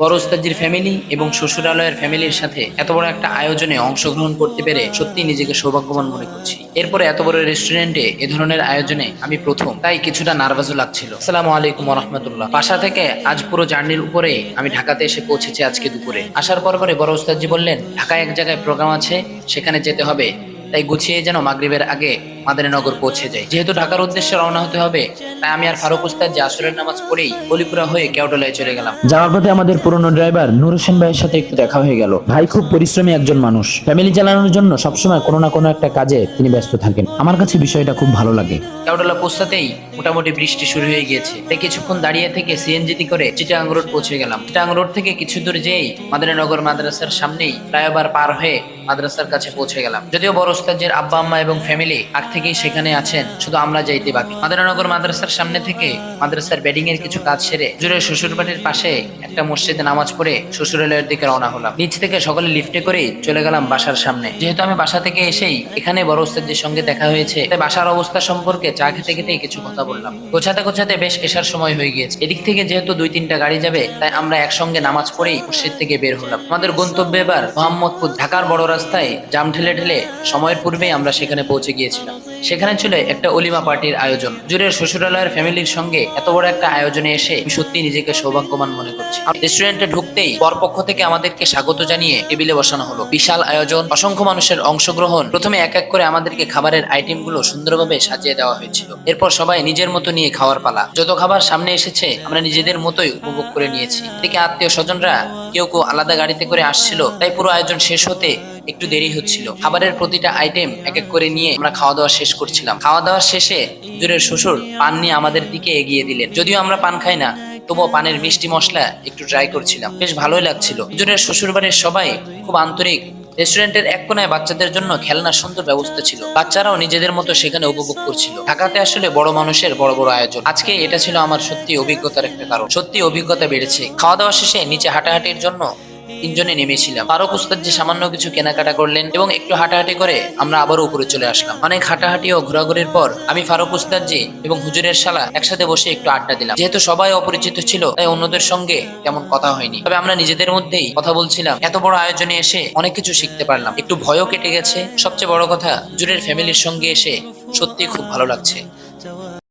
বড় ওস্তাদজির ফ্যামিলি এবং শ্বশুরালয়ের ফ্যামিলির সাথে এত বড় একটা আয়োজনে অংশগ্রহণ করতে পেরে সত্যি নিজেকে সৌভাগ্যবান মনে করছি। এরপরে এত বড় রেস্টুরেন্টে এ ধরনের আয়োজনে আমি প্রথম, তাই কিছুটা নার্ভাসও লাগছিল। আসসালামু আলাইকুম রহমতুল্লাহ। বাসা থেকে আজ পুরো জার্নির উপরে আমি ঢাকাতে এসে পৌঁছেছি আজকে দুপুরে। আসার পরে বড় ওস্তাদজি বললেন ঢাকায় এক জায়গায় প্রোগ্রাম আছে, সেখানে যেতে হবে, তাই গুছিয়ে যেন মাগরিবের আগে মাদারীনগর পৌঁছে যাই। যেহেতু ঢাকার উদ্দেশ্যে রওনা হতে হবে, তাই আমি আর ফারুক উস্তাদ যে আসরের নামাজ পড়েই বলিপুরা হয়ে কেওডালায় চলে গেলাম। যাওয়ার পথে আমাদের পুরনো ড্রাইভার নূর হোসেন ভাইয়ের সাথে একটু দেখা হয়ে গেল। ভাই খুব পরিশ্রমী একজন মানুষ, ফ্যামিলি চালানোর জন্য সবসময় কোনো না কোনো একটা কাজে তিনি ব্যস্ত থাকেন। আমার কাছে বিষয়টা খুব ভালো লাগে। কেওডালা পৌঁছাতেই মোটামুটি বৃষ্টি শুরু হয়ে গিয়েছে, তাই কিছুক্ষণ দাঁড়িয়ে থেকে সিএনজিতে করে চিটাগাং রোড পৌঁছে গেলাম। চিটাগাং রোড থেকে কিছু দূর যেই মাদারীনগর মাদ্রাসার সামনেই ফ্লাইওভার পার হয়ে মাদ্রাসার কাছে পৌঁছে গেলাম। যদিও বড় ওস্তাদের আব্বা আম্মা এবং ফ্যামিলি আগ থেকেই সেখানে আছেন, শুধু আমরা যাইতে বাকি। মাদারীনগর মাদ্রাসার সামনে থেকে মাদ্রাসার বেডিং এর কিছু কাজ সেরে হুজুরের শ্বশুর বাড়ির পাশে একটা মসজিদে নামাজ পড়ে শ্বশুরালয়ের দিকে রওনা হলাম। নিচ থেকে সকলে লিফটে করে চলে গেলাম বাসার সামনে। যেহেতু আমি বাসা থেকে এসেই এখানে বড় ওস্তাদের সঙ্গে দেখা হয়েছে, তাই বাসার অবস্থা সম্পর্কে চা খেতে খেতে কিছু কথা বললাম। গোছাতে বেশ এসার সময় হয়ে গিয়েছে। এদিক থেকে যেহেতু 2-3টা গাড়ি যাবে, তাই আমরা একসঙ্গে নামাজ পড়েই মসজিদ থেকে বের হলাম। আমাদের গন্তব্য এবার মোহাম্মদপুর। ঢাকার বড় রাস্তায় জাম ঠেলে ঠেলে সময়ের পূর্বেই আমরা সেখানে পৌঁছে গিয়েছিলাম। সেখানে ছিল একটা অলিমা পার্টির আয়োজন। হুজুরের শ্বশুরালয়ের ফ্যামিলির সঙ্গে এত বড় একটা আয়োজনে এসে আমি সত্যি নিজেকে সৌভাগ্যবান মনে করছি। রেস্টুরেন্টে ঢুকতেই পরপক্ষ থেকে আমাদেরকে স্বাগত জানিয়ে টেবিলে বসানো হলো। বিশাল আয়োজন, অসংখ্য মানুষের অংশগ্রহণ। প্রথমে এক এক করে আমাদেরকে খাবারের আইটেম গুলো সুন্দরভাবে সাজিয়ে দেওয়া হয়েছিল। এরপর সবাই নিজের মতো নিয়ে খাওয়ার পালা। যত খাবার সামনে এসেছে আমরা নিজেদের মতোই উপভোগ করে নিয়েছি। এদিকে আত্মীয় স্বজনরা কেউ কেউ আলাদা গাড়িতে করে আসছিল, তাই পুরো আয়োজন শেষ হতে একটু দেরি হচ্ছিল। খাবারের প্রতিটা আইটেম এক এক করে নিয়ে আমরা খাওয়া দাওয়া শেষ করছিলাম। খাওয়া দাওয়ার শেষে হুজুরের শ্বশুর পান নিয়ে আমাদের দিকে এগিয়ে দিলেন। যদিও আমরা পান খাই না, তবুও পানের মিষ্টি মশলা একটু ট্রাই করছিলাম, বেশ ভালোই লাগছিল। হুজুরের শ্বশুর বাড়ির সবাই খুব আন্তরিক। রেস্টুরেন্টের এক কোনায় বাচ্চাদের জন্য খেলনার সুন্দর ব্যবস্থা ছিল, বাচ্চারাও নিজেদের মতো সেখানে উপভোগ করছিল। ঢাকাতে আসলে বড় মানুষের বড় বড় আয়োজন। আজকে এটা ছিল আমার সত্যি অভিজ্ঞতার একটা কারণ। সত্যি অভিজ্ঞতা বেড়েছে। খাওয়া দাওয়া শেষে নিচে হাঁটাহাঁটির জন্য তিনজনে নেমেছিলাম। ফারুক উস্তাদ যে সামান্য কিছু কেনাকাটা করলেন এবং একটু হাঁটাহাঁটি করে আমরা আবারও উপরে চলে আসলাম। অনেক হাঁটাহাঁটি ও ঘোরাঘুরির পর আমি ফারুক উস্তাদ জি এবং হুজুরের শালা একসাথে বসে একটু আড্ডা দিলাম। যেহেতু সবাই অপরিচিত ছিল, তাই অন্যদের সঙ্গে তেমন কথা হয়নি, তবে আমরা নিজেদের মধ্যেই কথা বলছিলাম। এত বড় আয়োজনে এসে অনেক কিছু শিখতে পারলাম, একটু ভয়ও কেটে গেছে। সবচেয়ে বড় কথা, হুজুরের ফ্যামিলির সঙ্গে এসে সত্যি খুব ভালো লাগছে।